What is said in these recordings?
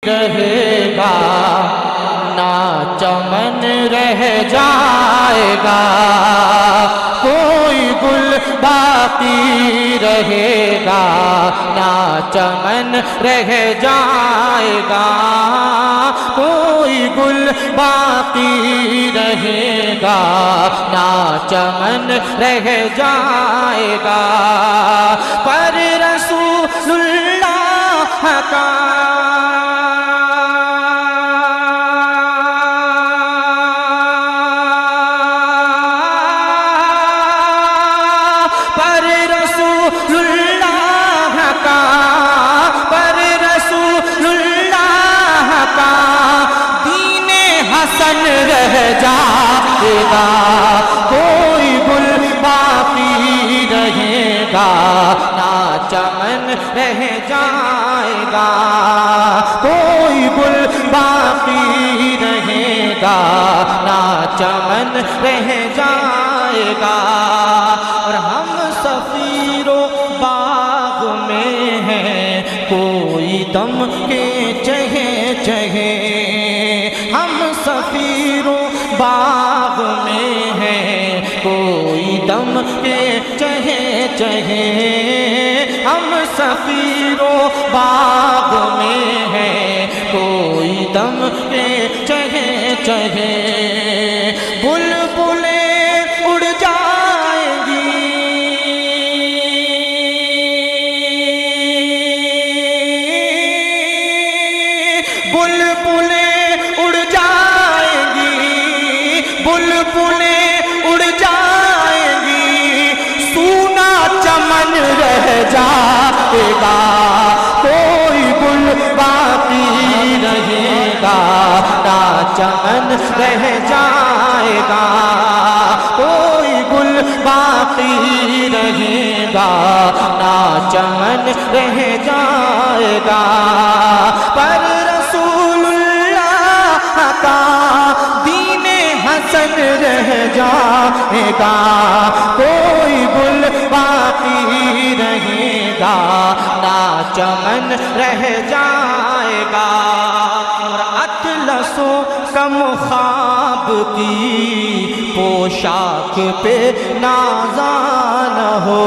رہے گا نہ چمن رہ جائے گا، کوئی گل باقی رہے گا نہ چمن رہ جائے گا، کوئی گل باقی رہے گا نہ چمن رہ جائے گا، پر رسول اللہ کا رہ جائے گا، کوئی گل باقی رہے گا نہ چمن رہ جائے گا، کوئی گل باقی رہے گا نہ چمن رہ جائے گا، اور ہم صفیر و باغ میں ہیں کوئی دم کے چہے چہے، ہم صفیر و باغ میں ہیں کوئی دم کے چہے چہے، ہم صفیر و باغ میں ہیں کوئی دم کے چہے چہے، بلبلیں اڑ جائیں گی بلبلیں اڑ جائیں گی، بلبلیں اڑ جائیں گی، سونا چمن رہ جائے گا، کوئی گل باقی رہے گا نہ چمن رہ جائے گا، کوئی گل باقی رہے گا نہ چمن رہ جائے گا، پر رسول اللہ کا دین حسن رہ جائے گا، کوئی گل باقی رہے گا نہ چمن رہ جائے گا، اور اطلسوں کم خواب کی پوشاک پہ نازان ہو،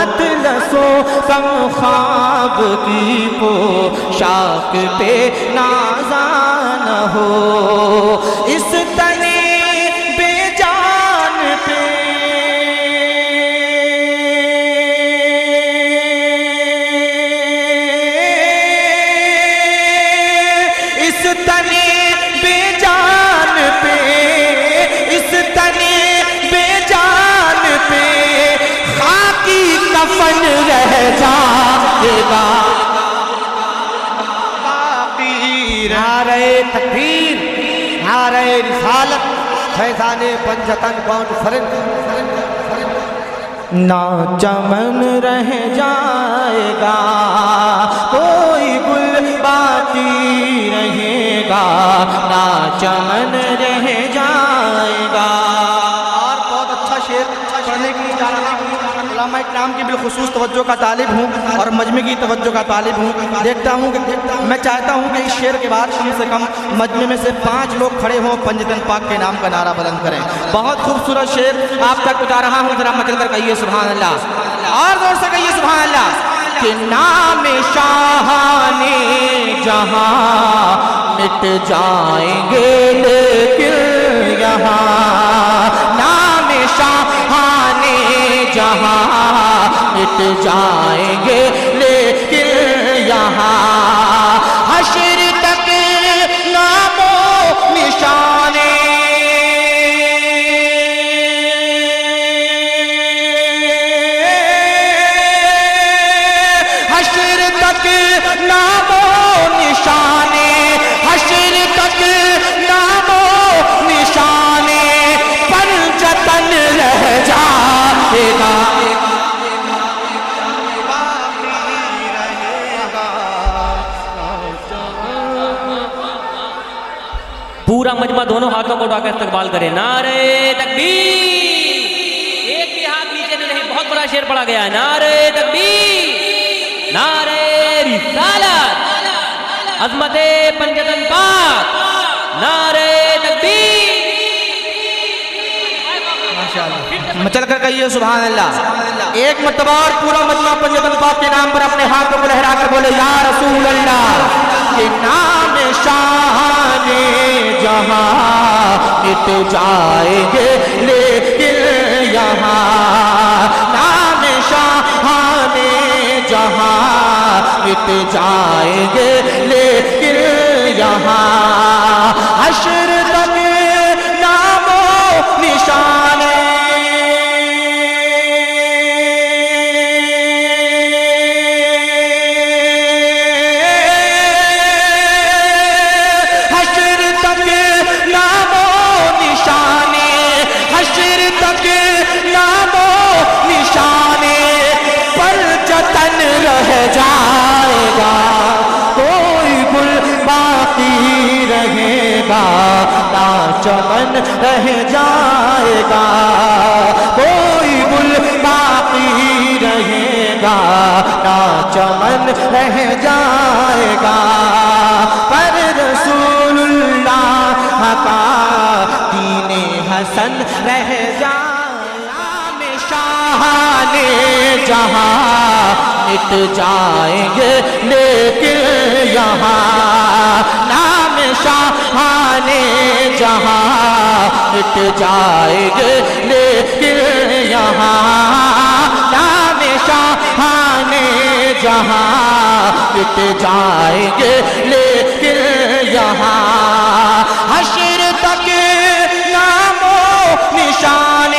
اطلسوں کم خواب کی پوشاک پہ نازان ہو، اس تنے بے جان پہ اس تنے بے جان پہ اس تنے بے جان پہ خاکی کفن رہ جائے گا، نعرہ تکبیر، نعرہ رسالت، فیضان پنجتن کانفرنس، نہ چمن رہ جائے گا، کوئی گل باقی رہے گا نہ چمن رہ جائے گا، اور بہت اچھا شعر پڑھنے کے لیے جا رہا ہوں، علماء اکرام کی بالخصوص توجہ کا طالب ہوں اور مجمع کی توجہ کا طالب ہوں، دیکھتا ہوں کہ میں چاہتا ہوں کہ اس شعر کے بعد کم سے کم مجمع میں سے 5 لوگ کھڑے ہوں، پنجتن پاک کے نام کا نعرہ بلند کریں، بہت خوبصورت شعر آپ تک پہنچا رہا ہوں، ذرا مچل کر کہیے سبحان اللہ، اور زور سے کہیے سبحان اللہ، کہ نام شاہان جہاں مٹ جائیں گے لیکن یہاں، نام شاہان جہاں مٹ جائیں گے لیکن یہاں، حشر تک نام و نشانے حشر تک نام و نشانے حشر تک نام و نشانے پنجتن رہ جائے گا، پورا مجمع دونوں ہاتھوں کو اٹھا کر استقبال کرے، نعرہ تکبیر، ایک بھی ہاتھ نیچے نہ رہے، بہت بڑا شعر پڑھا گیا ہے، نعرہ تکبیر، نعرہ رسالت، عظمت پنجتن پاک نعرہ تکبیر ماشاءاللہ چل کر کہیے سبحان اللہ ایک مرتبہ اور پورا مجمع پنجتن پاک کے نام پر اپنے ہاتھوں کو لہرا کر بولے یا رسول اللہ کہ نام شاہان جہاں مٹ جائیں گے لیکن یہاں نام شاہان جہاں مٹ جائیں گے لیکن یہاں حشر تک نام و نشان جائے گا کوئی گل باقی رہے گا نہ چمن رہ جائے گا کوئی گل باقی رہے گا نہ چمن رہ جائے گا پر رسول اللہ کا دین حسن رہ جائے نام شاہان جہاں مٹ جائیں گے لیکن یہاں نام شاہان جہاں مٹ جائیں گے لیکن یہاں نام شاہان جہاں مٹ جائیں گے لیکن یہاں حشر تک نام و نشان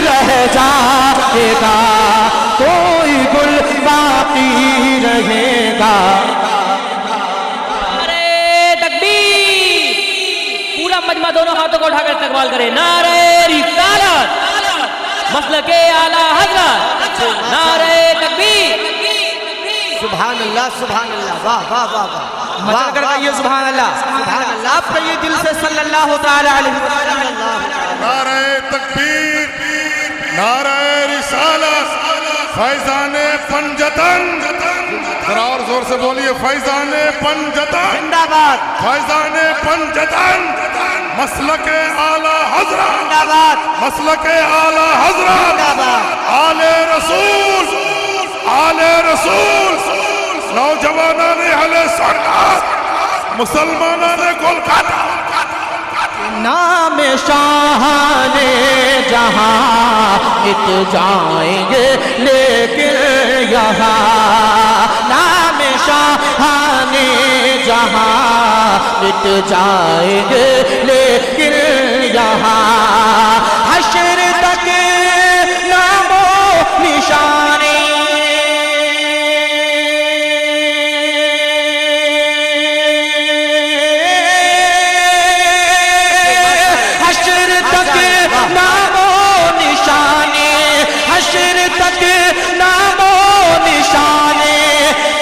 رہ جائے گا کوئی گل باقی رہے گا نعرہ تکبیر پورا مجمع دونوں ہاتھوں کو اٹھا کر استقبال کرے نعرہ رسالت مسلک اعلی حضرت نعرہ تکبیر سبحان اللہ واہ واہ واہ واہ مچل کر کہیے سبحان اللہ آپ کہیے دل سے صلی اللہ تعالی علیہ وسلم نعرہ تکبیر نعرہ رسالت فیضان پنجتن ذرا اور زور سے بولیے فیضان پنجتن زندہ باد فیضان پنجتن مسلک اعلی حضرت زندہ باد مسلک اعلی حضرت آل رسول آل رسول نوجوانان اہل سنت مسلمانان کولکاتہ نام شاہان جہاں مٹ جائیں گے لیکن یہاں نام شاہان جہاں مٹ جائیں گے لیکن یہاں حشر تک نام و نشان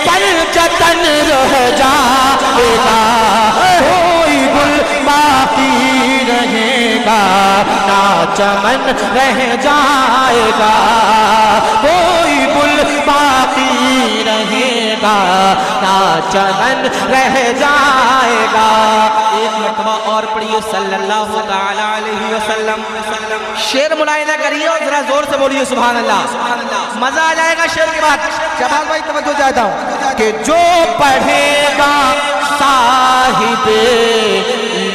پنجتن رہ جائے گا کوئی گل باقی رہے گا نہ چمن رہ جائے گا کوئی گل باقی رہے گا نہ چمن رہ جائے گا ایک مرتبہ اور پڑھیے صلی اللہ تعالی علیہ وسلم شعر ملاحظہ کریے اور ذرا زور سے بولیے سبحان اللہ مزہ آ جائے گا شعر کے بعد جمال بھائی توجہ چاہتا ہوں کہ جو پڑھے گا صاحب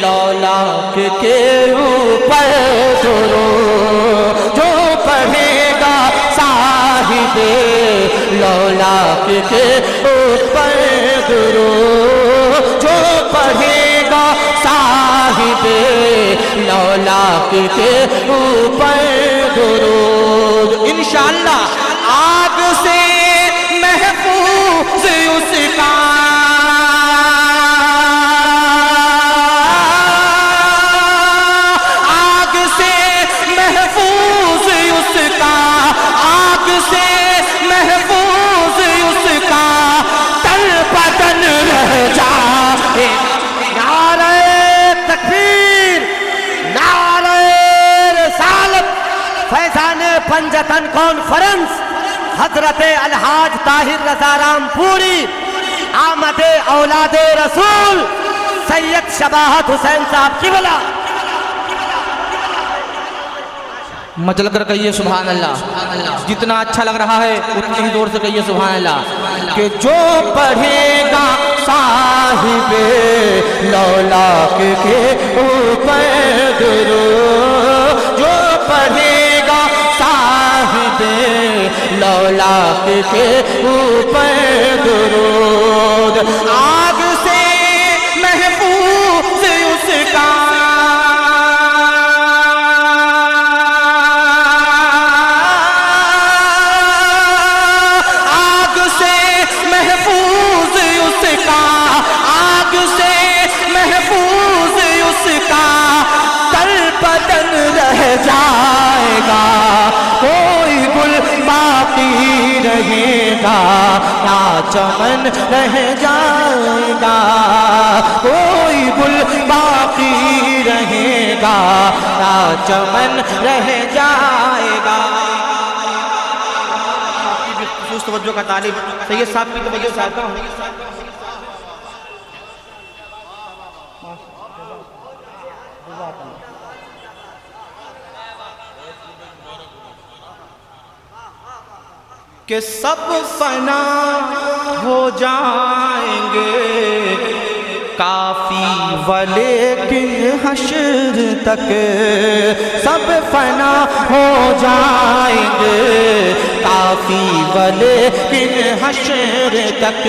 لولاک کے اوپر درود جو پڑھے گا صاحب لولاک کے اوپر درود جو پڑھے گا صاحب لولاک کے اوپر درود انشاءاللہ آگ سے محفوظ اس کا آگ سے محفوظ اس کا آگ سے محفوظ اس کا تن پنجتن کانفرنس حضرت الحاج طاہر رضا رام پوری آمد اولاد رسول سید شباہت حسین صاحب قبلہ مچل کر کہیے سبحان اللہ. جتنا اچھا لگ رہا ہے اتنی ہی زور سے کہیے سبحان اللہ. کہ جو پڑھے گا صاحب لولاک کے اوپر درود، جو پڑھے گا صاحب لولاک کے اوپر درود، آگ سے محفوظ اس کا جائے گا، کوئی گل باقی رہے گا نہ چمن رہ جائے گا، کوئی گل باقی رہے گا نہ چمن رہ جائے گا. خصوص توجہ کا طالب سید صاحب کی توجہ چاہتا ہوں. کہ سب فنا ہو جائیں گے کافی ولیکن حشر تک، سب فنا ہو جائیں گے کافی ولیکن حشر تک،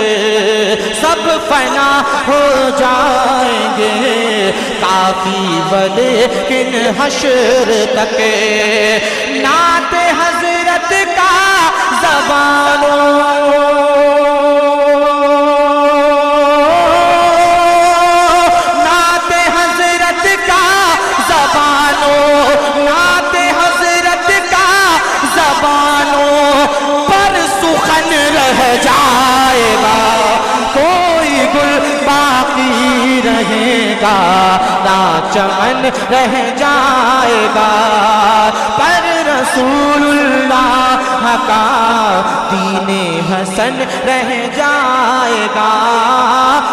سب فنا ہو جائیں گے کافی ولیکن حشر تک. نعت حضرت کا زبانوں نعت حضرت کا زبانوں نعت حضرت کا زبانوں پر سخن رہ جائے گا، کوئی گل باقی رہے گا نہ چمن رہ جائے گا، پر رسول اللہ کا دین حسن رہ جائے گا،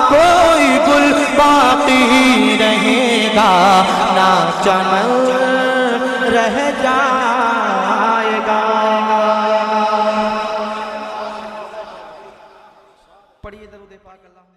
کوئی گل باقی رہے گا نہ چمن رہ جائے گا. پڑھیے درود پاک. اللہم